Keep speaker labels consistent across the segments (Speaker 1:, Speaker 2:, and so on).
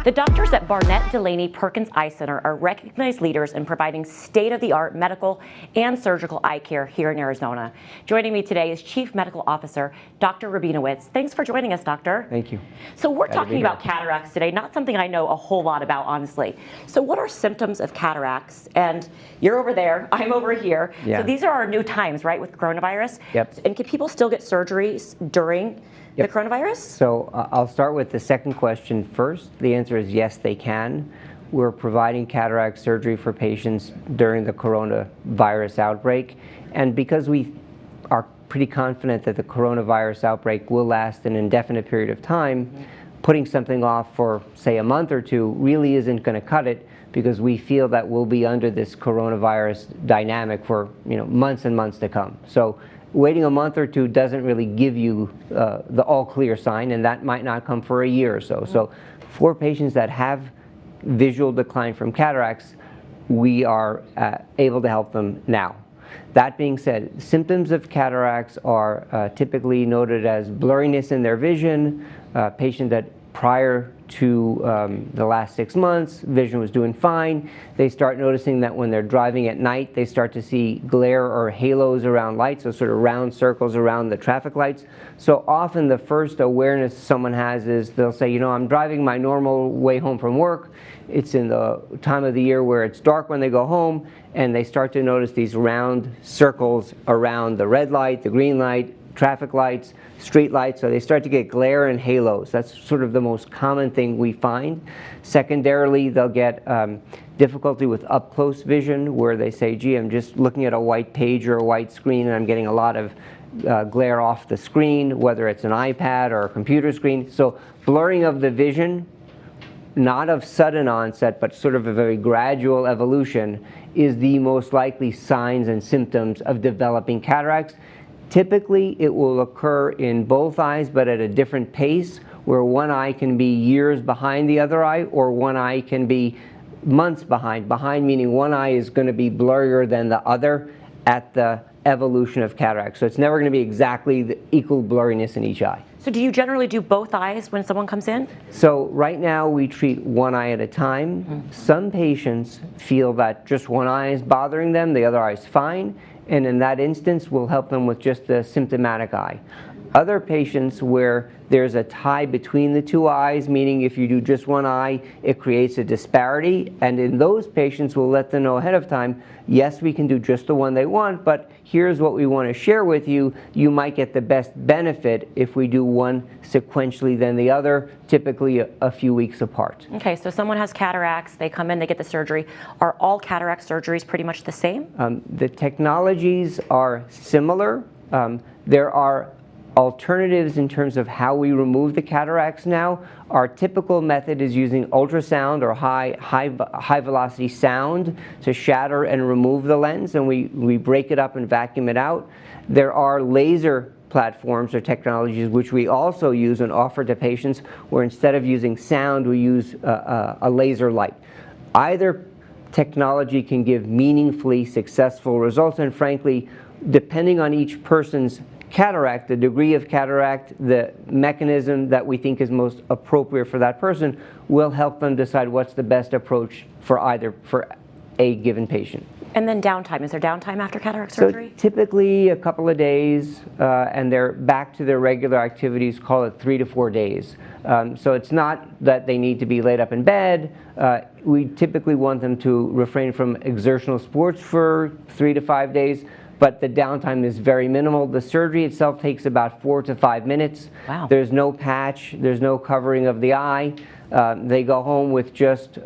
Speaker 1: The doctors at Barnet Dulaney Perkins Eye Center are recognized leaders in providing state-of-the-art medical and surgical eye care here in Arizona. Joining me today is Chief Medical Officer Dr. Rabinowitz. Thanks for joining us, Doctor.
Speaker 2: Thank you.
Speaker 1: So we're talking about cataracts today, not something I know a whole lot about, honestly. So what are symptoms of cataracts? And you're over there, I'm over here.
Speaker 2: Yeah.
Speaker 1: So these are our new times, right, with coronavirus?
Speaker 2: Yep.
Speaker 1: And can people still get surgeries during the coronavirus?
Speaker 2: So I'll start with the second question first. The answer is yes, they can. We're providing cataract surgery for patients during the coronavirus outbreak. And because we are pretty confident that the coronavirus outbreak will last an indefinite period of time, putting something off for, say, a month or two really isn't going to cut it, because we feel that we'll be under this coronavirus dynamic for months and months to come. So waiting a month or two doesn't really give you the all clear sign, and that might not come for a year or so. So for patients that have visual decline from cataracts, we are able to help them now. That being said, symptoms of cataracts are typically noted as blurriness in their vision, patient that prior to the last 6 months, vision was doing fine. They start noticing that when they're driving at night, they start to see glare or halos around lights, so sort of round circles around the traffic lights. So often the first awareness someone has is they'll say, I'm driving my normal way home from work. It's in the time of the year where it's dark when they go home, and they start to notice these round circles around the red light, the green light, traffic lights, street lights, so they start to get glare and halos. That's sort of the most common thing we find. Secondarily, they'll get difficulty with up-close vision, where they say, gee, I'm just looking at a white page or a white screen and I'm getting a lot of glare off the screen, whether it's an iPad or a computer screen. So blurring of the vision, not of sudden onset, but sort of a very gradual evolution, is the most likely signs and symptoms of developing cataracts. Typically, it will occur in both eyes, but at a different pace, where one eye can be years behind the other eye, or one eye can be months behind. Behind meaning one eye is going to be blurrier than the other at the evolution of cataract. So it's never going to be exactly the equal blurriness in each eye.
Speaker 1: So do you generally do both eyes when someone comes in?
Speaker 2: So right now we treat one eye at a time. Some patients feel that just one eye is bothering them, the other eye is fine. And in that instance, we'll help them with just the symptomatic eye. Other patients where there's a tie between the two eyes, meaning if you do just one eye, it creates a disparity. And in those patients, we'll let them know ahead of time, yes, we can do just the one they want, but here's what we want to share with you. You might get the best benefit if we do one sequentially than the other, typically a few weeks apart.
Speaker 1: Okay, so someone has cataracts, they come in, they get the surgery. Are all cataract surgeries pretty much the same?
Speaker 2: The technologies are similar. There are alternatives in terms of how we remove the cataracts now. Our typical method is using ultrasound or high velocity sound to shatter and remove the lens, and we break it up and vacuum it out. There are laser platforms or technologies which we also use and offer to patients, where instead of using sound, we use a laser light. Either technology can give meaningfully successful results, and frankly, depending on each person's cataract, the degree of cataract, the mechanism that we think is most appropriate for that person, will help them decide what's the best approach for a given patient.
Speaker 1: And then downtime. Is there downtime after cataract surgery?
Speaker 2: So typically a couple of days, and they're back to their regular activities, call it 3 to 4 days. So it's not that they need to be laid up in bed. We typically want them to refrain from exertional sports for 3 to 5 days. But the downtime is very minimal. The surgery itself takes about 4 to 5 minutes.
Speaker 1: Wow.
Speaker 2: There's no patch, there's no covering of the eye. They go home with just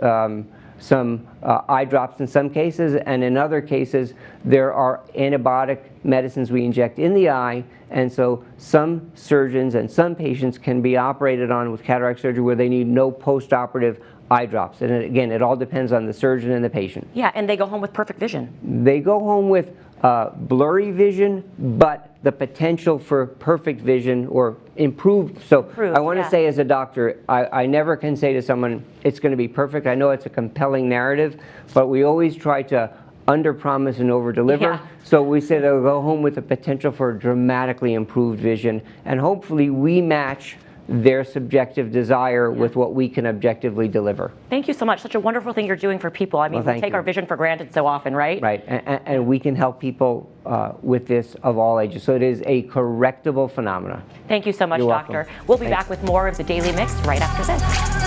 Speaker 2: some eye drops in some cases, and in other cases there are antibiotic medicines we inject in the eye, and so some surgeons and some patients can be operated on with cataract surgery where they need no post-operative eye drops. And again, it all depends on the surgeon and the patient.
Speaker 1: Yeah, and they go home with perfect vision.
Speaker 2: They go home with blurry vision, but the potential for perfect vision or improved. So I want to say, as a doctor, I never can say to someone, it's going to be perfect. I know it's a compelling narrative, but we always try to under-promise and over-deliver.
Speaker 1: Yeah.
Speaker 2: So we say they'll go home with the potential for dramatically improved vision, and hopefully we match their subjective desire with what we can objectively deliver.
Speaker 1: Thank you so much. Such a wonderful thing you're doing for people. I mean, we take our vision for granted so often, right?
Speaker 2: Right, and we can help people with this of all ages. So it is a correctable phenomenon.
Speaker 1: Thank you so much,
Speaker 2: You're
Speaker 1: Doctor.
Speaker 2: welcome.
Speaker 1: We'll be back with more of the Daily Mix right after this.